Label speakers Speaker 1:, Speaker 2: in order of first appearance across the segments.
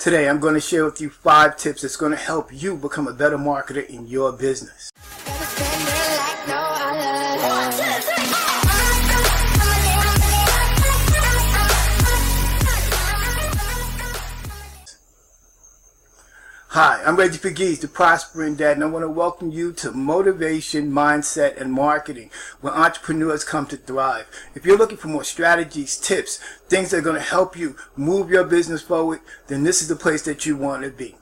Speaker 1: Today, I'm going to share with you 5 tips that's going to help you become a better marketer in your business. Hi, I'm Reggie Pegues, the Prospering Dad, and I want to welcome you to Motivation, Mindset, and Marketing, where entrepreneurs come to thrive. If you're looking for more strategies, tips, things that are going to help you move your business forward, then this is the place that you want to be.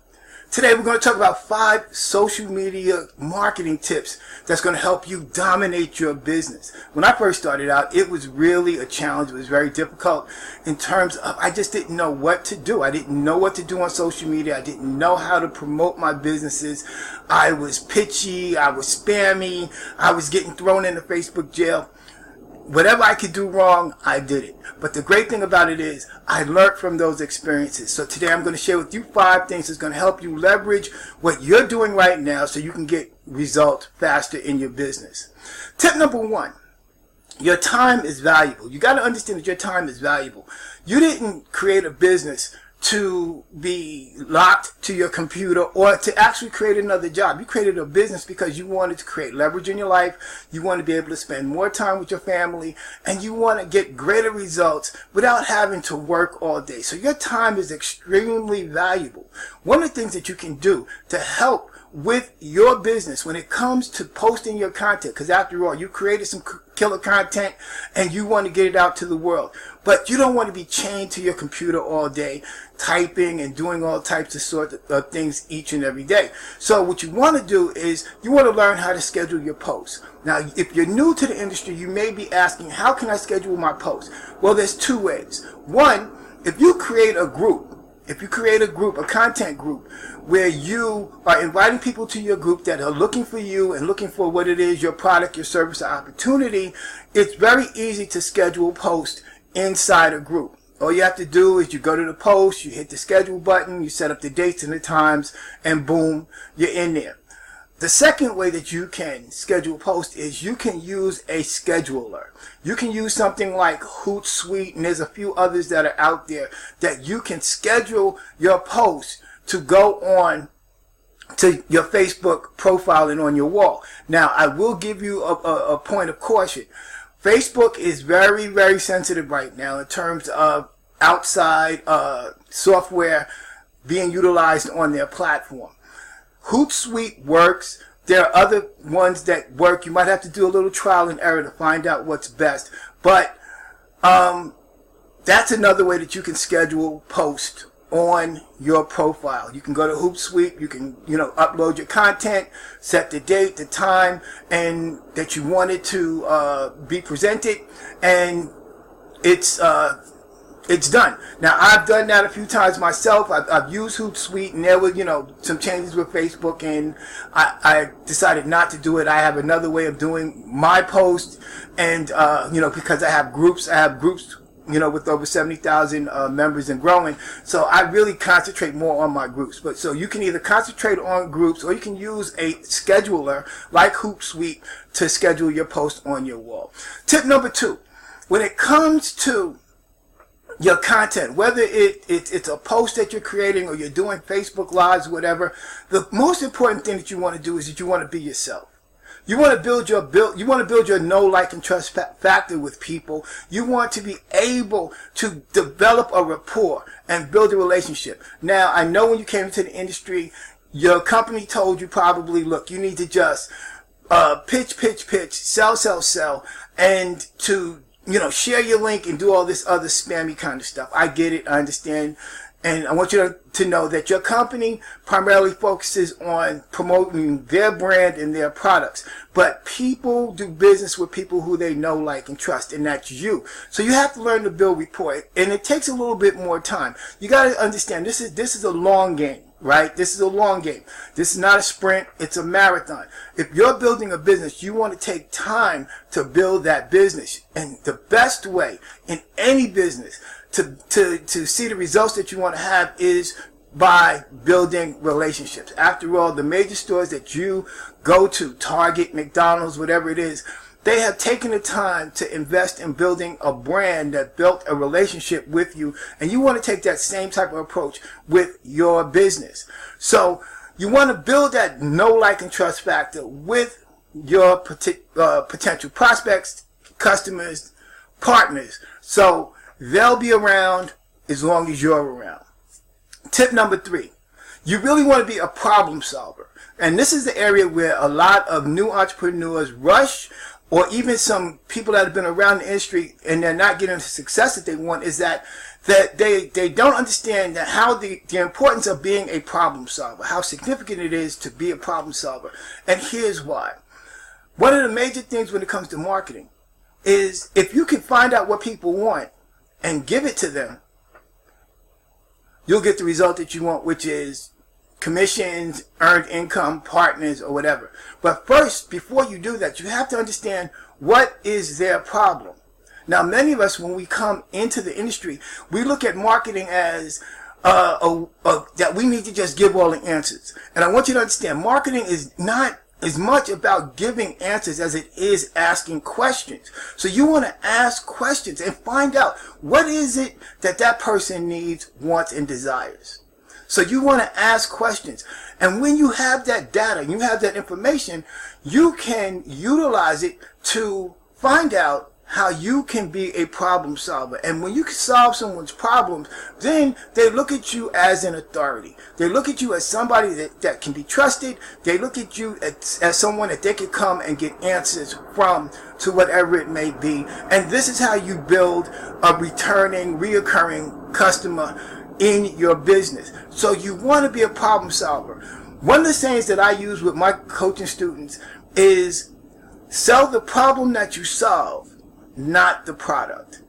Speaker 1: Today, we're going to talk about 5 social media marketing tips that's going to help you dominate your business. When I first started out, it was really a challenge. It was very difficult in terms of I just didn't know what to do. I didn't know what to do on social media. I didn't know how to promote my businesses. I was pitchy. I was spammy. I was getting thrown into Facebook jail. Whatever I could do wrong, I did it. But the great thing about it is I learned from those experiences. So today I'm going to share with you 5 things that's going to help you leverage what you're doing right now so you can get results faster in your business. Tip number 1, your time is valuable. You got to understand that your time is valuable. You didn't create a business to be locked to your computer or to actually create another job. You created a business because you wanted to create leverage in your life. You want to be able to spend more time with your family, and you want to get greater results without having to work all day. So your time is extremely valuable. One of the things that you can do to help with your business when it comes to posting your content, because after all, you created some killer content and you want to get it out to the world, but you don't want to be chained to your computer all day typing and doing all types of sort of things each and every day. So what you want to do is you want to learn how to schedule your posts. Now, if you're new to the industry, you may be asking, how can I schedule my posts? Well, there's 2 ways. One, if you create a group, a content group, where you are inviting people to your group that are looking for you and looking for what it is, your product, your service, or opportunity, it's very easy to schedule posts inside a group. All you have to do is you go to the post, you hit the schedule button, you set up the dates and the times, and boom, you're in there. The second way that you can schedule posts is you can use a scheduler. You can use something like Hootsuite, and there's a few others that are out there that you can schedule your posts to go on to your Facebook profile and on your wall. Now, I will give you a point of caution. Facebook is very, very sensitive right now in terms of outside software being utilized on their platform. Hootsuite works. There are other ones that work. You might have to do a little trial and error to find out what's best. But that's another way that you can schedule posts on your profile. You can go to Hootsuite. You can, upload your content, set the date, the time, and that you want it to be presented, and it's done. Now, I've done that a few times myself. I've used Hootsuite, and there were, some changes with Facebook, and I decided not to do it. I have another way of doing my posts, and, because I have groups, with over 70,000 members and growing. So I really concentrate more on my groups. But so you can either concentrate on groups, or you can use a scheduler like Hootsuite to schedule your posts on your wall. Tip number 2, when it comes to your content, whether it's a post that you're creating or you're doing Facebook Lives, whatever, the most important thing that you want to do is that you want to be yourself. You want to build your know, like, and trust factor with people. You want to be able to develop a rapport and build a relationship. Now, I know when you came into the industry, your company told you probably, look, you need to just pitch, sell, and to share your link and do all this other spammy kind of stuff. I get it. I understand. And I want you to know that your company primarily focuses on promoting their brand and their products. But people do business with people who they know, like, and trust, and that's you. So you have to learn to build rapport, and it takes a little bit more time. You got to understand this is a long game. Right? This is a long game. This is not a sprint. It's a marathon. If you're building a business, you want to take time to build that business. And the best way in any business to see the results that you want to have is by building relationships. After all, the major stores that you go to, Target, McDonald's, whatever it is, they have taken the time to invest in building a brand that built a relationship with you, and you want to take that same type of approach with your business. So you want to build that know, like, and trust factor with your potential prospects, customers, partners. So they'll be around as long as you're around. Tip number 3, you really want to be a problem solver. And this is the area where a lot of new entrepreneurs rush, or even some people that have been around the industry and they're not getting the success that they want, is that they don't understand that how the importance of being a problem solver, how significant it is to be a problem solver. And here's why. One of the major things when it comes to marketing is if you can find out what people want and give it to them, you'll get the result that you want, which is commissions, earned income, partners, or whatever. But first, before you do that, you have to understand what is their problem. Now, many of us, when we come into the industry, we look at marketing as that we need to just give all the answers. And I want you to understand, marketing is not as much about giving answers as it is asking questions. So you want to ask questions and find out what is it that that person needs, wants, and desires. So you want to ask questions. And when you have that data, you have that information, you can utilize it to find out how you can be a problem solver. And when you can solve someone's problems, then they look at you as an authority. They look at you as somebody that can be trusted. They look at you as someone that they can come and get answers from, to whatever it may be. And this is how you build a reoccurring customer in your business. So you want to be a problem solver. One of the sayings that I use with my coaching students is sell the problem that you solve, not the product.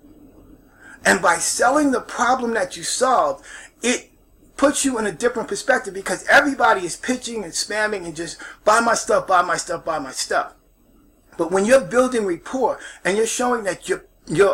Speaker 1: And by selling the problem that you solve, it puts you in a different perspective, because everybody is pitching and spamming and just buy my stuff, buy my stuff, buy my stuff. But when you're building rapport and you're showing that you're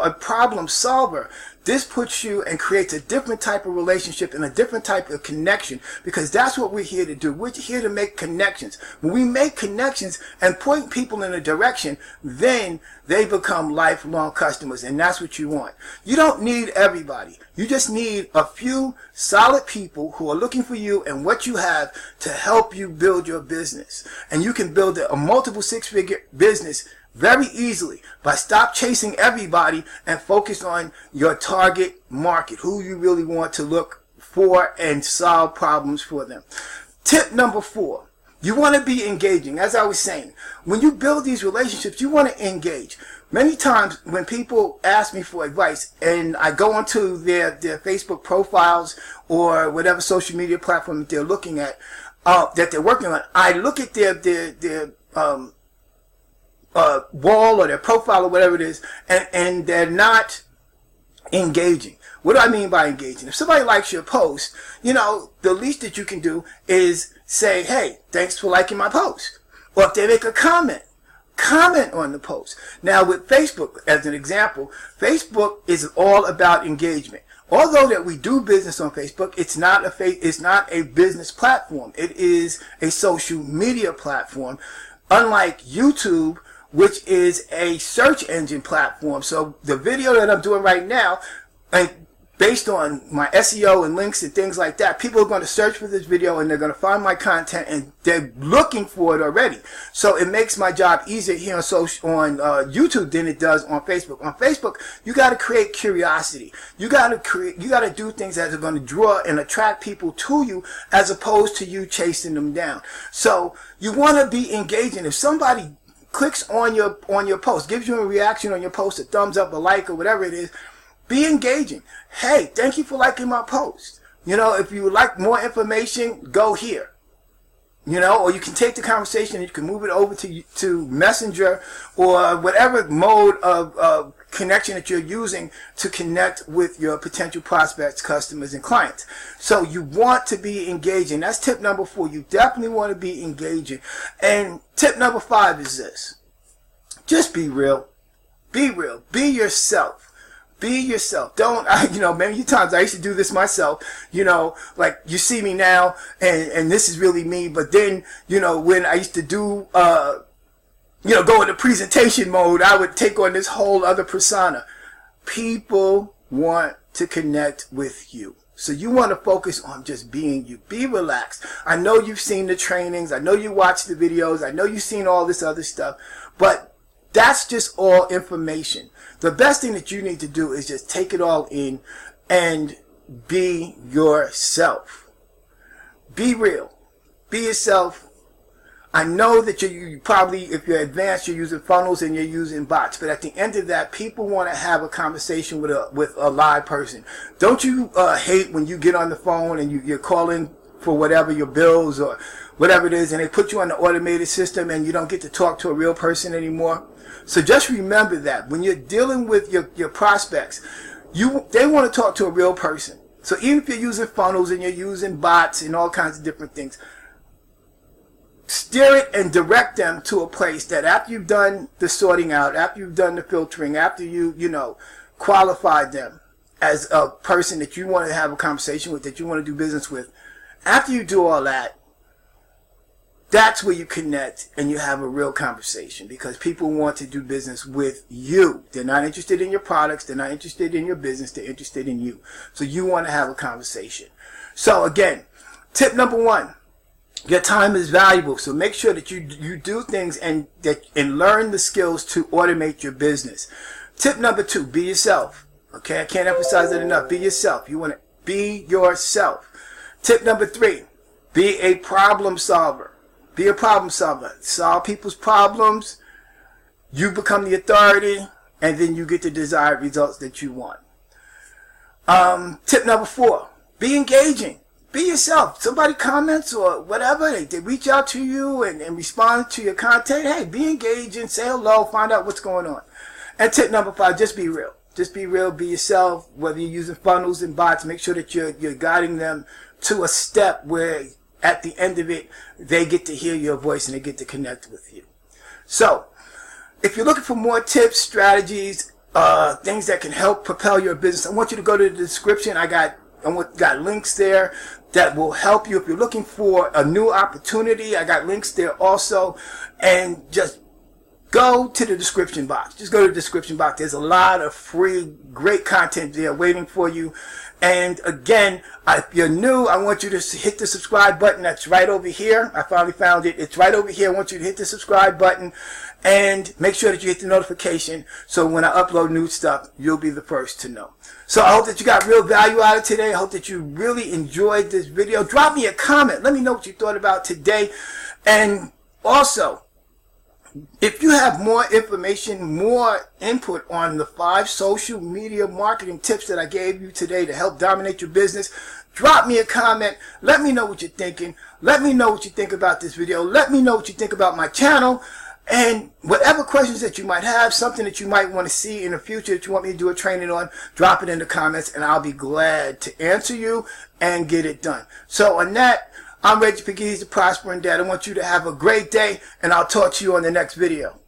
Speaker 1: a problem solver, this puts you and creates a different type of relationship and a different type of connection, because that's what we're here to do. We're here to make connections. When we make connections and point people in a direction, then they become lifelong customers, and that's what you want. You don't need everybody. You just need a few solid people who are looking for you and what you have to help you build your business. And you can build a multiple six-figure business very easily by stop chasing everybody and focus on your target market, who you really want to look for and solve problems for them. Tip number 4, you want to be engaging. As I was saying, when you build these relationships, you want to engage. Many times when people ask me for advice and I go onto their Facebook profiles or whatever social media platform that they're looking at, that they're working on, I look at their wall or their profile or whatever it is, and they're not engaging. What do I mean by engaging? If somebody likes your post, the least that you can do is say, hey, thanks for liking my post. Or if they make a comment on the post. Now with Facebook, as an example, Facebook is all about engagement. Although that we do business on Facebook, it's not a business platform. It is a social media platform, unlike YouTube, which is a search engine platform. So the video that I'm doing right now, based on my SEO and links and things like that, people are going to search for this video and they're going to find my content and they're looking for it already. So it makes my job easier here on YouTube than it does on Facebook. On Facebook, you got to create curiosity. You got to do things that are going to draw and attract people to you, as opposed to you chasing them down. So you want to be engaging. If somebody clicks on your post, gives you a reaction on your post, a thumbs up, a like, or whatever it is, be engaging. Hey, thank you for liking my post. If you would like more information, go here. Or you can take the conversation and you can move it over to Messenger or whatever mode of connection that you're using to connect with your potential prospects, customers, and clients. So you want to be engaging. That's tip number 4. You definitely want to be engaging. And tip number 5 is this. Just be real. Be real. Be yourself. Be yourself. Many times I used to do this myself, like you see me now and this is really me. But then, when I used to do, go into presentation mode, I would take on this whole other persona. People want to connect with you. So you want to focus on just being you. Be relaxed. I know you've seen the trainings. I know you watched the videos. I know you've seen all this other stuff. But that's just all information. The best thing that you need to do is just take it all in and be yourself. Be real. Be yourself. I know that you probably, if you're advanced, you're using funnels and you're using bots. But at the end of that, people want to have a conversation with a live person. Don't you hate when you get on the phone and you're calling for whatever, your bills or whatever it is, and they put you on the automated system and you don't get to talk to a real person anymore? So just remember that when you're dealing with your prospects, they want to talk to a real person. So even if you're using funnels and you're using bots and all kinds of different things, steer it and direct them to a place that after you've done the sorting out, after you've done the filtering, after you qualified them as a person that you want to have a conversation with, that you want to do business with, after you do all that, that's where you connect and you have a real conversation, because people want to do business with you. They're not interested in your products. They're not interested in your business. They're interested in you. So you want to have a conversation. So again, tip number 1. Your time is valuable, so make sure that you do things and learn the skills to automate your business. Tip number 2, be yourself. Okay, I can't emphasize that enough. Be yourself. You want to be yourself. Tip number 3, be a problem solver. Be a problem solver. Solve people's problems. You become the authority, and then you get the desired results that you want. Tip number 4, be engaging. Be yourself. Somebody comments or whatever, they reach out to you and respond to your content. Hey, be engaging, say hello, find out what's going on. And tip number 5, just be real. Just be real, be yourself. Whether you're using funnels and bots, make sure that you're guiding them to a step where at the end of it, they get to hear your voice and they get to connect with you. So, if you're looking for more tips, strategies, things that can help propel your business, I want you to go to the description. I got links there that will help you. If you're looking for a new opportunity, I got links there also. And just go to the description box. Just go to the description box. There's a lot of free, great content there waiting for you. And again, if you're new, I want you to hit the subscribe button. That's right over here. I finally found it. It's right over here. I want you to hit the subscribe button and make sure that you hit the notification so when I upload new stuff, you'll be the first to know. So I hope that you got real value out of today. I hope that you really enjoyed this video. Drop me a comment. Let me know what you thought about today. And also, if you have more information, more input on the 5 social media marketing tips that I gave you today to help dominate your business, drop me a comment. Let me know what you're thinking. Let me know what you think about this video. Let me know what you think about my channel. And whatever questions that you might have, something that you might want to see in the future that you want me to do a training on, drop it in the comments and I'll be glad to answer you and get it done. So on that, I'm Reggie Pegues, the Prospering Dad. I want you to have a great day, and I'll talk to you on the next video.